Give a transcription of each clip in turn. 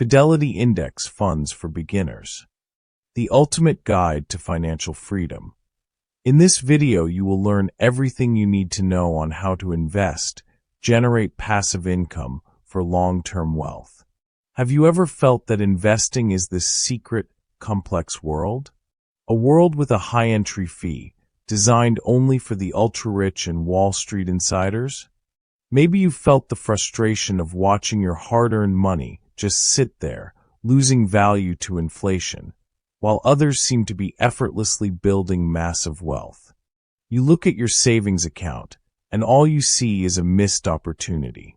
Fidelity Index Funds for Beginners. The ultimate guide to financial freedom. In this video, you will learn everything you need to know on how to invest, generate passive income for long-term wealth. Have you ever felt that investing is this secret, complex world? A world with a high entry fee, designed only for the ultra-rich and Wall Street insiders? Maybe you felt the frustration of watching your hard-earned money just sit there, losing value to inflation, while others seem to be effortlessly building massive wealth. You look at your savings account, and all you see is a missed opportunity.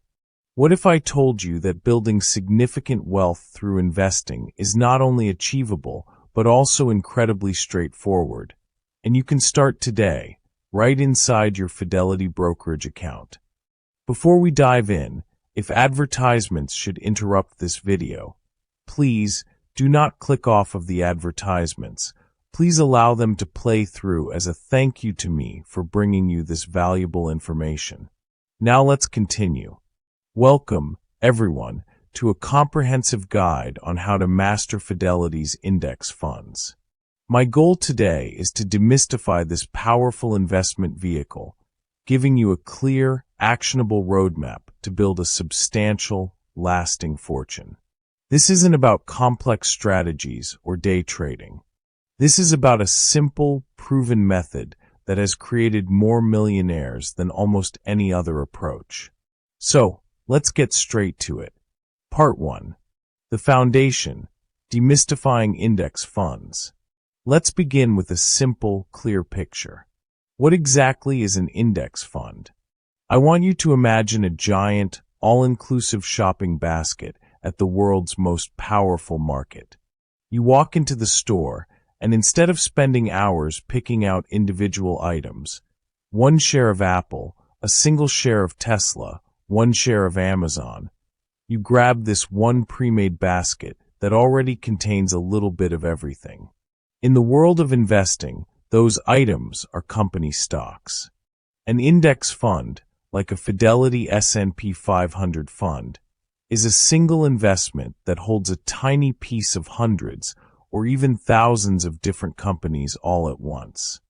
What if I told you that building significant wealth through investing is not only achievable, but also incredibly straightforward? And you can start today, right inside your Fidelity brokerage account. Before we dive in, if advertisements should interrupt this video, please do not click off of the advertisements. Please allow them to play through as a thank you to me for bringing you this valuable information. Now let's continue. Welcome, everyone, to a comprehensive guide on how to master Fidelity's index funds. My goal today is to demystify this powerful investment vehicle, giving you a clear, actionable roadmap to build a substantial, lasting fortune. This isn't about complex strategies or day trading. This is about a simple, proven method that has created more millionaires than almost any other approach. So, let's get straight to it. Part 1. The Foundation, Demystifying Index Funds. Let's begin with a simple, clear picture. What exactly is an index fund? I want you to imagine a giant, all-inclusive shopping basket at the world's most powerful market. You walk into the store, and instead of spending hours picking out individual items, one share of Apple, a single share of Tesla, one share of Amazon, you grab this one pre-made basket that already contains a little bit of everything. In the world of investing, those items are company stocks. An index fund, like a Fidelity S&P 500 fund, is a single investment that holds a tiny piece of hundreds or even thousands of different companies all at once.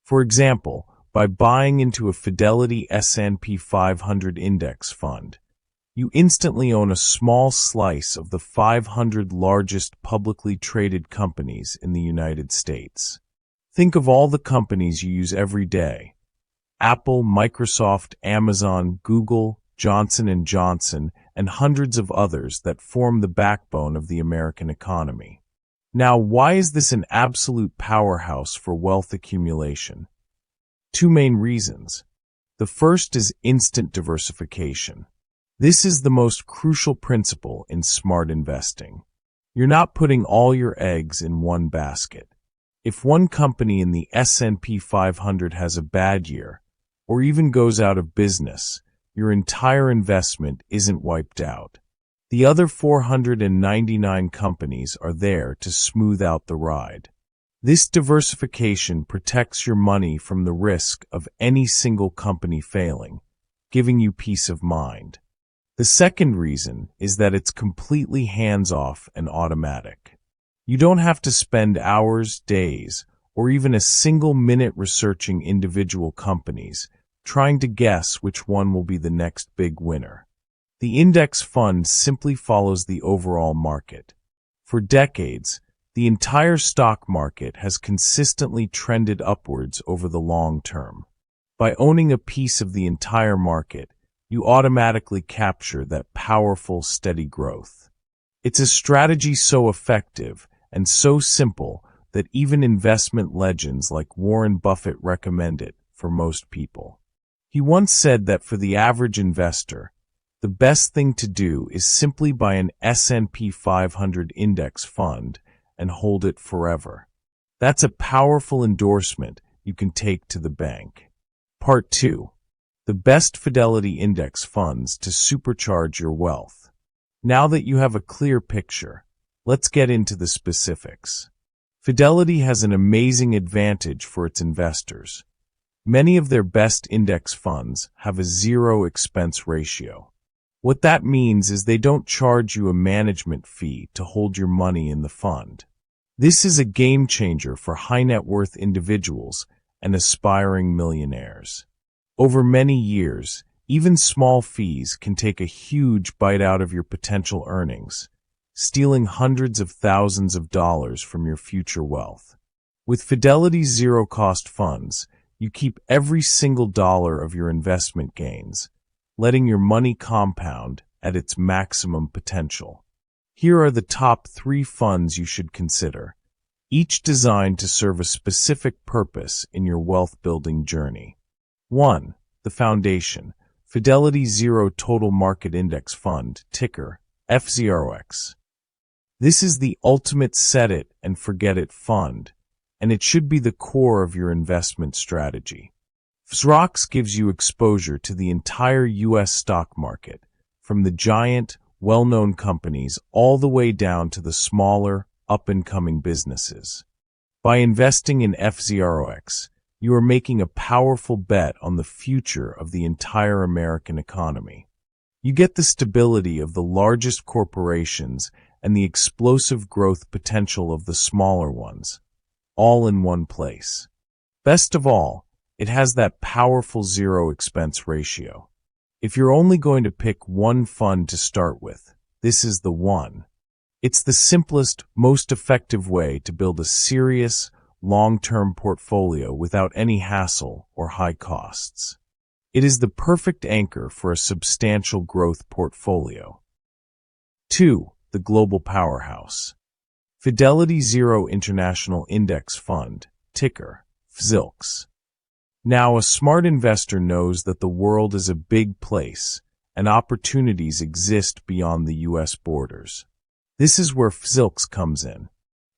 For example, by buying into a Fidelity S&P 500 index fund, you instantly own a small slice of the 500 largest publicly traded companies in the United States. Think of all the companies you use every day: Apple, Microsoft, Amazon, Google, Johnson & Johnson, and hundreds of others that form the backbone of the American economy. Now, why is this an absolute powerhouse for wealth accumulation? Two main reasons. The first is instant diversification. This is the most crucial principle in smart investing. You're not putting all your eggs in one basket. If one company in the S&P 500 has a bad year, or even goes out of business, your entire investment isn't wiped out. The other 499 companies are there to smooth out the ride. This diversification protects your money from the risk of any single company failing, giving you peace of mind. The second reason is that it's completely hands-off and automatic. You don't have to spend hours, days, or even a single minute researching individual companies, trying to guess which one will be the next big winner. The index fund simply follows the overall market. For decades, the entire stock market has consistently trended upwards over the long term. By owning a piece of the entire market, you automatically capture that powerful, steady growth. It's a strategy so effective and so simple that even investment legends like Warren Buffett recommend it for most people. He once said that for the average investor, the best thing to do is simply buy an S&P 500 index fund and hold it forever. That's a powerful endorsement you can take to the bank. Part 2. The best Fidelity index funds to supercharge your wealth. Now that you have a clear picture, let's get into the specifics. Fidelity has an amazing advantage for its investors. Many of their best index funds have a zero expense ratio. What that means is they don't charge you a management fee to hold your money in the fund. This is a game changer for high net worth individuals and aspiring millionaires. Over many years, even small fees can take a huge bite out of your potential earnings, stealing hundreds of thousands of dollars from your future wealth. With Fidelity's zero-cost funds, you keep every single dollar of your investment gains, letting your money compound at its maximum potential. Here are the top 3 funds you should consider, each designed to serve a specific purpose in your wealth-building journey. 1. The Foundation, Fidelity Zero Total Market Index Fund, ticker FZROX. This is the ultimate set-it-and-forget-it fund, and it should be the core of your investment strategy. FZROX gives you exposure to the entire U.S. stock market, from the giant, well-known companies all the way down to the smaller, up-and-coming businesses. By investing in FZROX, you are making a powerful bet on the future of the entire American economy. You get the stability of the largest corporations and the explosive growth potential of the smaller ones, all in one place. Best of all, it has that powerful zero expense ratio. If you're only going to pick one fund to start with, this is the one. It's the simplest, most effective way to build a serious, long-term portfolio without any hassle or high costs. It is the perfect anchor for a substantial growth portfolio. 2. The Global Powerhouse, Fidelity Zero International Index Fund, ticker FZILX. Now, a smart investor knows that the world is a big place and opportunities exist beyond the U.S. borders. This is where FZILX comes in.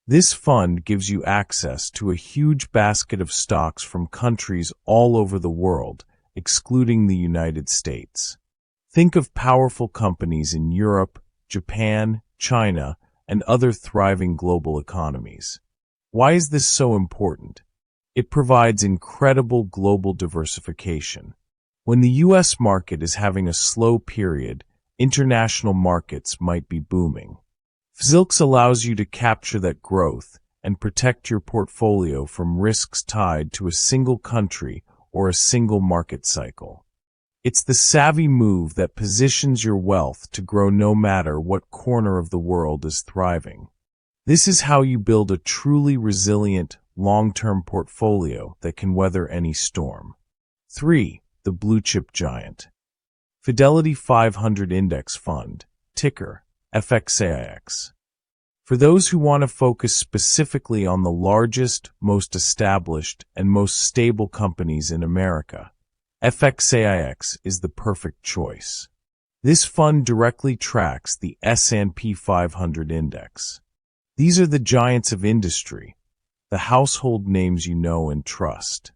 This fund gives you access to a huge basket of stocks from countries all over the world, excluding the United States. Think of powerful companies in Europe, Japan, China, and other thriving global economies. Why is this so important? It provides incredible global diversification. When the U.S. market is having a slow period, international markets might be booming. FZILX allows you to capture that growth and protect your portfolio from risks tied to a single country or a single market cycle. It's the savvy move that positions your wealth to grow no matter what corner of the world is thriving. This is how you build a truly resilient, long-term portfolio that can weather any storm. 3. The Blue Chip Giant, Fidelity 500 Index Fund, ticker FXAIX. For those who want to focus specifically on the largest, most established, and most stable companies in America, FXAIX is the perfect choice. This fund directly tracks the S&P 500 index. These are the giants of industry, the household names you know and trust.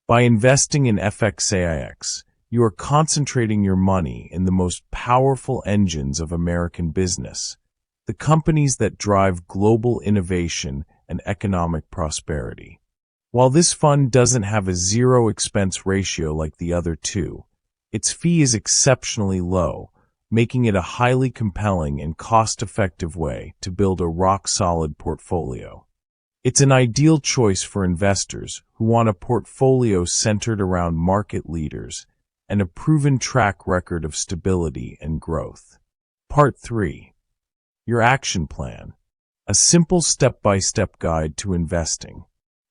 By investing in FXAIX, you are concentrating your money in the most powerful engines of American business, the companies that drive global innovation and economic prosperity. While this fund doesn't have a zero expense ratio like the other two, its fee is exceptionally low, making it a highly compelling and cost-effective way to build a rock-solid portfolio. It's an ideal choice for investors who want a portfolio centered around market leaders and a proven track record of stability and growth. Part 3. Your Action Plan, a simple step-by-step guide to investing.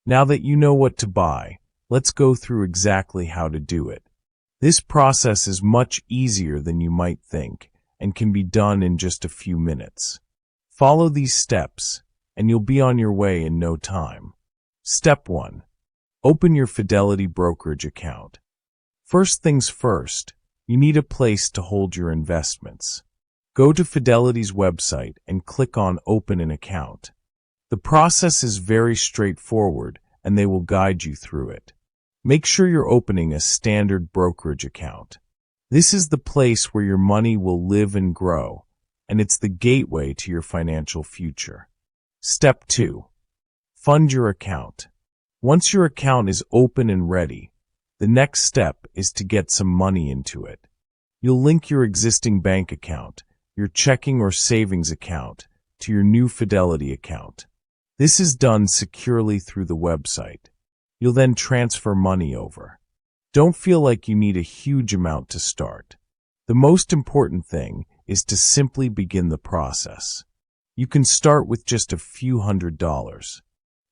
Now that you know what to buy, let's go through exactly how to do it. This process is much easier than you might think and can be done in just a few minutes. Follow these steps, and you'll be on your way in no time. Step 1. Open your Fidelity brokerage account. First things first, you need a place to hold your investments. Go to Fidelity's website and click on Open an Account. The process is very straightforward, and they will guide you through it. Make sure you're opening a standard brokerage account. This is the place where your money will live and grow, and it's the gateway to your financial future. Step 2. Fund your account. Once your account is open and ready, the next step is to get some money into it. You'll link your existing bank account, your checking or savings account, to your new Fidelity account. This is done securely through the website. You'll then transfer money over. Don't feel like you need a huge amount to start. The most important thing is to simply begin the process. You can start with just a few $100s.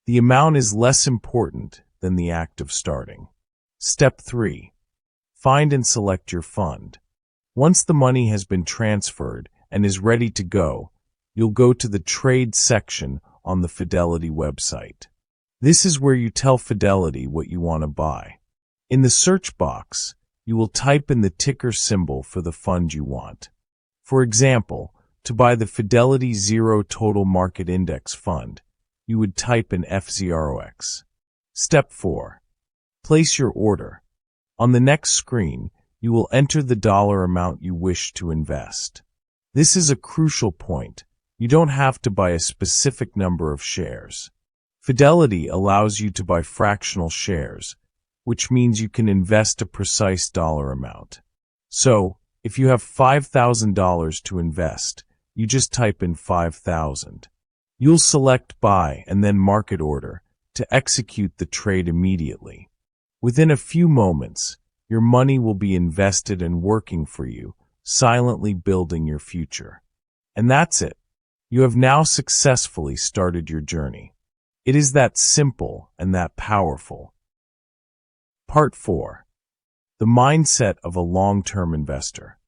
The amount is less important than the act of starting. Step 3. Find and select your fund. Once the money has been transferred and is ready to go, you'll go to the Trade section on the Fidelity website. This is where you tell Fidelity what you want to buy. In the search box, you will type in the ticker symbol for the fund you want. For example, to buy the Fidelity Zero Total Market Index Fund, you would type in FZROX. Step 4. Place your order. On the next screen, you will enter the dollar amount you wish to invest. This is a crucial point. You don't have to buy a specific number of shares. Fidelity allows you to buy fractional shares, which means you can invest a precise dollar amount. So, if you have $5,000 to invest, you just type in 5,000. You'll select Buy and then Market Order to execute the trade immediately. Within a few moments, your money will be invested and working for you, silently building your future. And that's it. You have now successfully started your journey. It is that simple and that powerful. Part 4. The mindset of a long-term investor.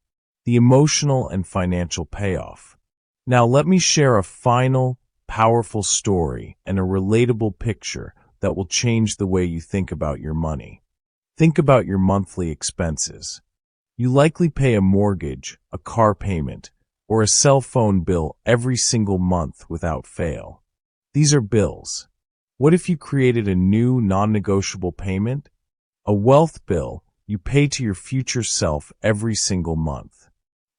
The emotional and financial payoff. Now let me share a final, powerful story and a relatable picture that will change the way you think about your money. Think about your monthly expenses. You likely pay a mortgage, a car payment, or a cell phone bill every single month without fail. These are bills. What if you created a new non-negotiable payment? A wealth bill you pay to your future self every single month.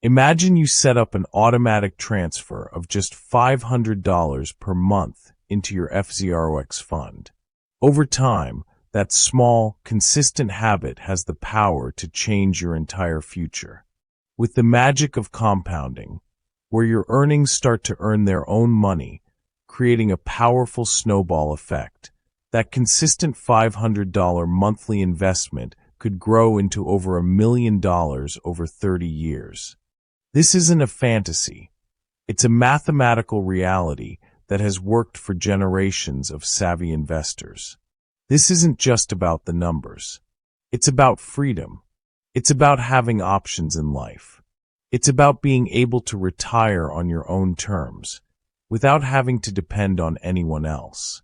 Imagine you set up an automatic transfer of just $500 per month into your FZROX fund. Over time, that small, consistent habit has the power to change your entire future. With the magic of compounding, where your earnings start to earn their own money, creating a powerful snowball effect, that consistent $500 monthly investment could grow into over $1 million over 30 years. This isn't a fantasy. It's a mathematical reality that has worked for generations of savvy investors. This isn't just about the numbers. It's about freedom. It's about having options in life. It's about being able to retire on your own terms, without having to depend on anyone else.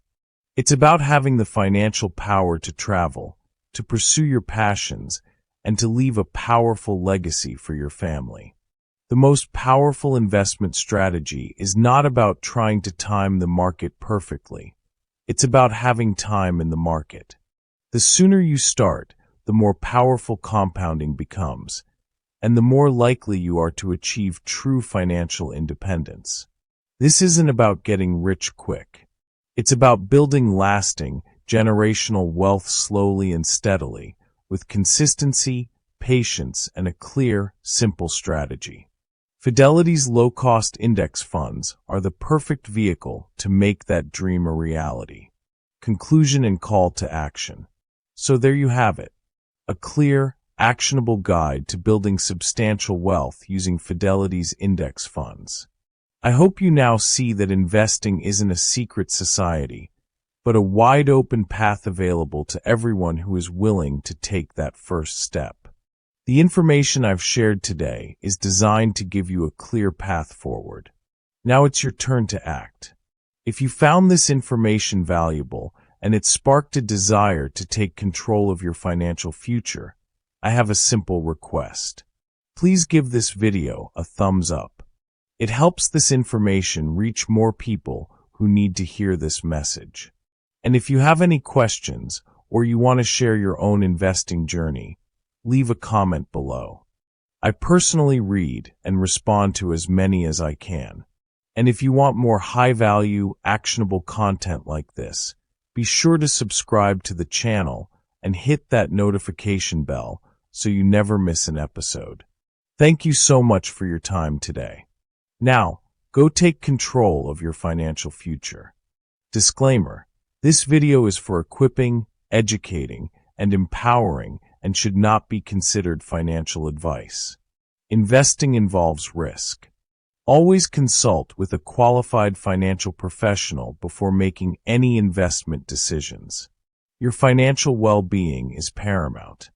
It's about having the financial power to travel, to pursue your passions, and to leave a powerful legacy for your family. The most powerful investment strategy is not about trying to time the market perfectly. It's about having time in the market. The sooner you start, the more powerful compounding becomes, and the more likely you are to achieve true financial independence. This isn't about getting rich quick. It's about building lasting, generational wealth slowly and steadily, with consistency, patience, and a clear, simple strategy. Fidelity's low-cost index funds are the perfect vehicle to make that dream a reality. Conclusion and call to action. So there you have it. A clear, actionable guide to building substantial wealth using Fidelity's index funds. I hope you now see that investing isn't a secret society, but a wide-open path available to everyone who is willing to take that first step. The information I've shared today is designed to give you a clear path forward. Now it's your turn to act. If you found this information valuable and it sparked a desire to take control of your financial future, I have a simple request. Please give this video a thumbs up. It helps this information reach more people who need to hear this message. And if you have any questions or you want to share your own investing journey, leave a comment below. I personally read and respond to as many as I can. And if you want more high-value, actionable content like this, be sure to subscribe to the channel and hit that notification bell so you never miss an episode. Thank you so much for your time today. Now, go take control of your financial future. Disclaimer: this video is for equipping, educating, and empowering and should not be considered financial advice. Investing involves risk. Always consult with a qualified financial professional before making any investment decisions. Your financial well-being is paramount.